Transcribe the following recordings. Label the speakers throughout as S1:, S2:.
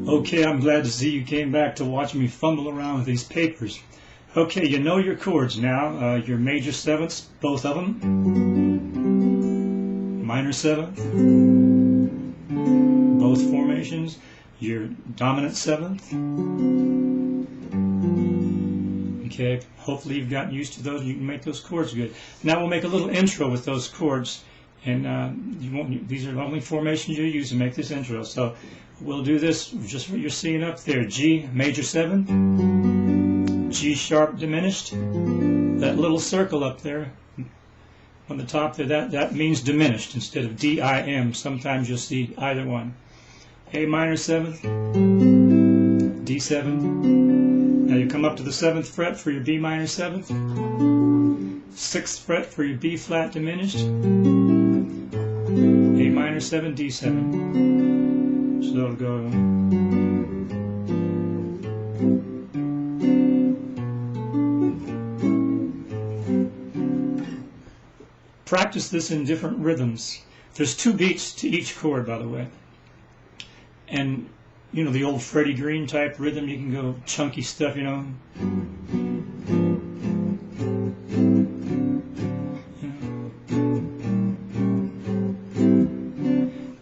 S1: Okay, I'm glad to see you came back to watch me fumble around with these papers. Okay, you know your chords now. Your major sevenths, both of them. Minor seventh, both formations. Your dominant seventh. Okay, hopefully you've gotten used to those and you can make those chords good. Now we'll make a little intro with those chords. And these are the only formations you use to make this intro. So we'll do this just what you're seeing up there. G major 7, G sharp diminished. That little circle up there on the top there, that means diminished instead of D-I-M. Sometimes you'll see either one. A minor 7th, D7. Now you come up to the 7th fret for your B minor 7th, 6th fret for your B flat diminished, A minor 7, D7. So that'll go. Practice this in different rhythms. There's 2 beats to each chord, by the way. And you know the old Freddie Green type rhythm, you can go chunky stuff, you know.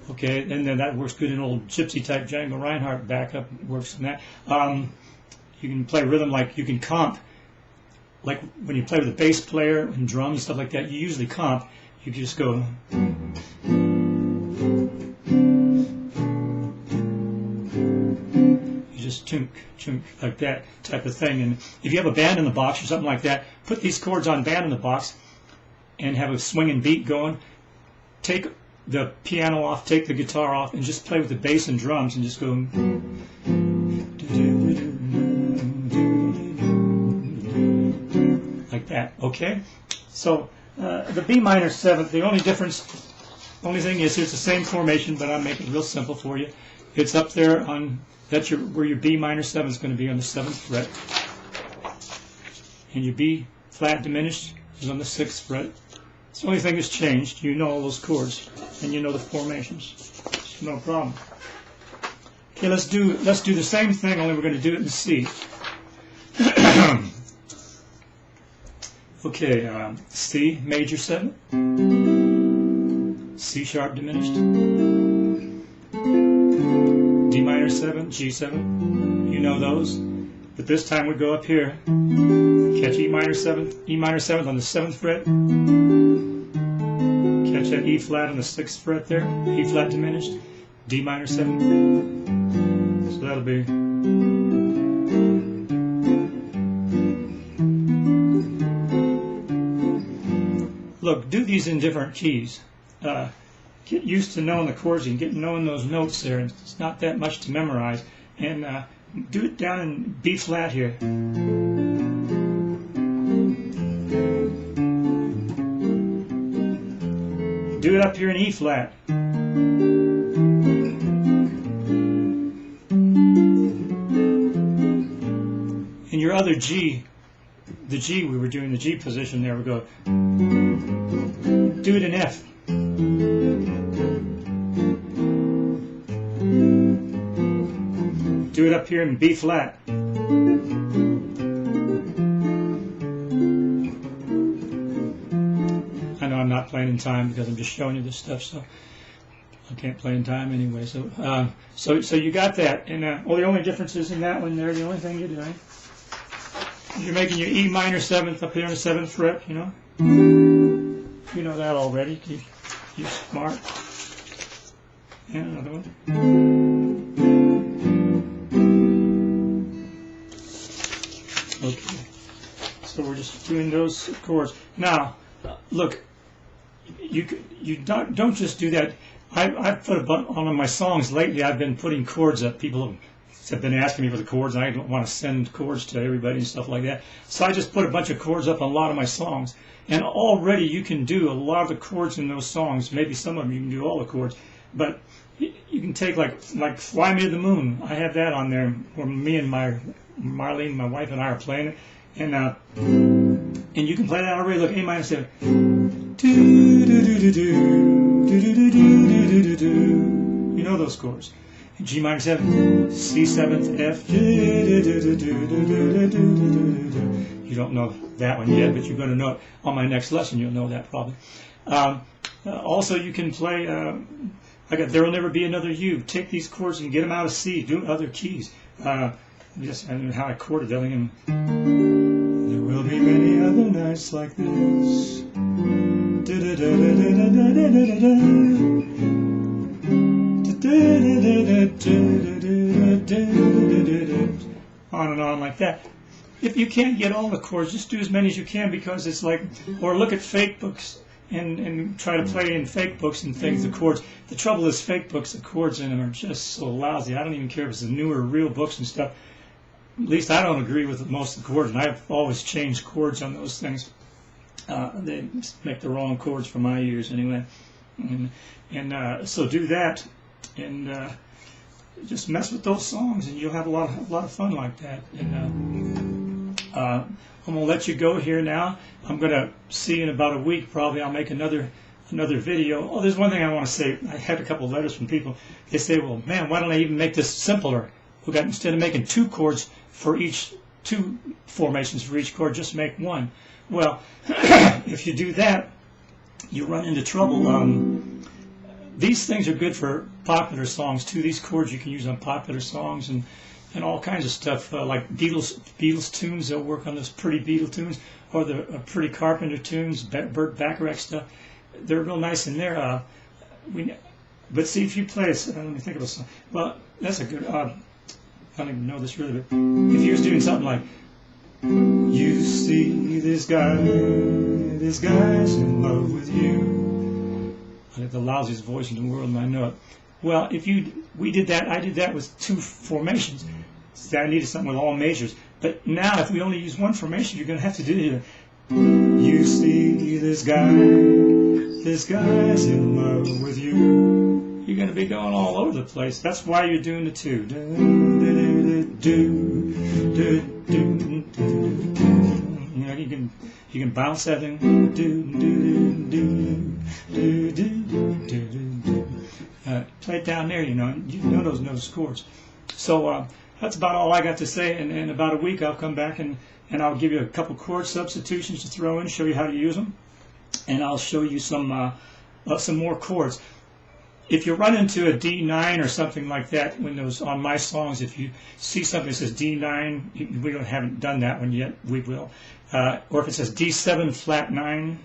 S1: Okay, and then that works good in old gypsy type Django Reinhardt backup works in that. You can play rhythm like you can comp, like when you play with a bass player and drums and stuff like that. You usually comp. You can just go. Just chunk, chunk, like that type of thing. And if you have a band in the box or something like that, put these chords on band in the box and have a swinging beat going. Take the piano off, take the guitar off, and just play with the bass and drums and just go like that. Okay? So the B minor 7th, the only thing is it's the same formation, but I'm making it real simple for you. It's up there on where your B minor 7 is going to be, on the 7th fret, and your B flat diminished is on the 6th fret. It's the only thing that's changed. You know all those chords and you know the formations. It's no problem. Okay, let's do the same thing, only we're going to do it in C. Okay, C major 7, C sharp diminished, D minor 7, G7, you know those. But this time we go up here, catch E minor 7th on the 7th fret, catch that E flat on the 6th fret there, E flat diminished, D minor 7. So that'll be. Look, do these in different keys. Get used to knowing the chords and knowing those notes there. It's not that much to memorize. And do it down in B flat here. Do it up here in E flat. And your other G, the G we were doing, the G position there, we go. Do it in F. Do it up here in B flat. I know I'm not playing in time because I'm just showing you this stuff, so I can't play in time anyway. So so you got that, and well, the only difference is in that one there. The only thing you're doing, you're making your E minor 7th up here on the 7th fret. You know that already. You're smart. And another one. Okay, so we're just doing those chords. Now, look, you don't just do that. I've put on my songs lately. I've been putting chords up. People have been asking me for the chords, and I don't want to send chords to everybody and stuff like that. So I just put a bunch of chords up on a lot of my songs, and already you can do a lot of the chords in those songs. Maybe some of them you can do all the chords, but you can take like "Fly Me to the Moon." I have that on there where me and Marlene, my wife, and I are playing it, and you can play that already. Look, A minor 7. You know those chords. G minor 7, C 7th, F. You don't know that one yet, but you're going to know it on my next lesson. You'll know that probably. Also, you can play. I got There Will Never Be Another You. Take these chords and get them out of C. Do other keys. I don't know how I chorded that. There will be many other nights like this. On and on like that. If you can't get all the chords, just do as many as you can, because it's like, or look at fake books and try to play in fake books and things, the chords. The trouble is fake books, the chords in them are just so lousy. I don't even care if it's the newer real books and stuff. At least I don't agree with most of the chords, and I've always changed chords on those things. They make the wrong chords for my ears anyway. So do that, and just mess with those songs, and you'll have a lot of fun like that. And I'm going to let you go here now. I'm going to see you in about a week. Probably I'll make another video. Oh, there's one thing I want to say. I had a couple of letters from people. They say, well, man, why don't I even make this simpler? Instead of making 2 chords for each, 2 formations for each chord, just make 1. Well, if you do that, you run into trouble. These things are good for popular songs too. These chords you can use on popular songs and all kinds of stuff, like Beatles tunes. They'll work on those pretty Beatles tunes, or the pretty Carpenter tunes, Burt Bacharach stuff. They're real nice in there. But see, if you play it, let me think of a song. Well, that's a good. I don't even know this really, but if you was doing something like, you see this guy's in love with you. I have the lousiest voice in the world, and I know it. Well, we did that. I did that with 2 formations. So I needed something with all majors. But now, if we only use 1 formation, you're going to have to do it. You see this guy's in love with you. You're going to be going all over the place. That's why you're doing the 2. You know, you can bounce that thing. Play it down there, you know those chords. So that's about all I got to say. And in about a week, I'll come back and I'll give you a couple chord substitutions to throw in, show you how to use them, and I'll show you some more chords. If you run into a D9 or something like that, when those on my songs, if you see something that says D9, we haven't done that one yet. We will. Or if it says D7 flat 9,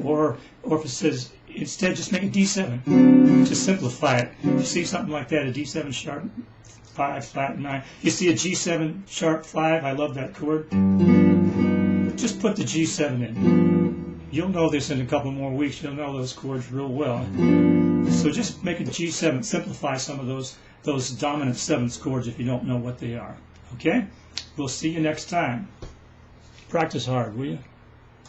S1: or if it says instead just make it D7, just simplify it. If you see something like that, a D7 sharp 5 flat 9. You see a G7 sharp 5. I love that chord. Just put the G7 in. You'll know this in a couple more weeks. You'll know those chords real well. So just make a G7. Simplify some of those dominant 7th chords if you don't know what they are. Okay? We'll see you next time. Practice hard, will you?